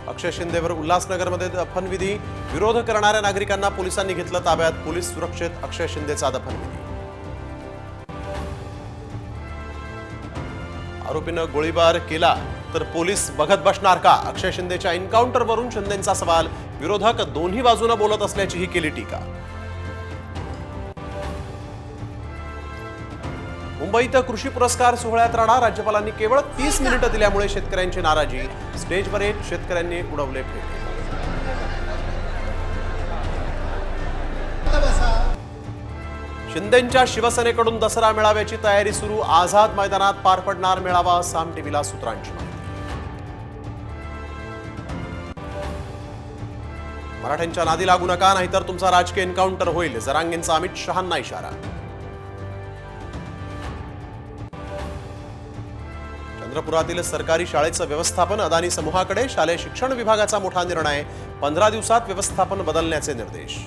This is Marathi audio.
अक्षय शिंदेवर उल्हासनगरमध्ये दफनविधी, विरोध करणाऱ्या नागरिकांना पोलिसांनी घेतलं ताब्यात, पोलीस सुरक्षेत अक्षय शिंदेचा दफनविधी। आरोपीनं गोळीबार केला तर पोलीस बघत बसणार का? अक्षय शिंदेच्या एन्काउंटरवरून शिंदेंचा सवाल, विरोधक दोन्ही बाजूने बोलत असल्याचीही केली टीका। मुंबईत कृषी पुरस्कार सोहळ्यात राडा, राज्यपालांनी केवळ 30 मिनिटं दिल्यामुळे शेतकऱ्यांची नाराजी, स्टेजवर येत शेतकऱ्यांनी उडवले फेटे। शिंदेंच्या शिवसेनेकडून दसरा मेळाव्याची तयारी सुरू, आझाद मैदानात पार पडणार मेळावा, साम टीव्हीला सूत्रांची माहिती। मराठ्यांच्या नादी लागू नका, नाहीतर तुमचा राजकीय एन्काउंटर होईल, जरांगेंचा अमित शहांना इशारा। चंद्रपुरातील सरकारी शाळेचं व्यवस्थापन अदानी समूहाकडे, शालेय शिक्षण विभागाचा मोठा निर्णय, 15 दिवसात व्यवस्थापन बदलण्याचे निर्देश।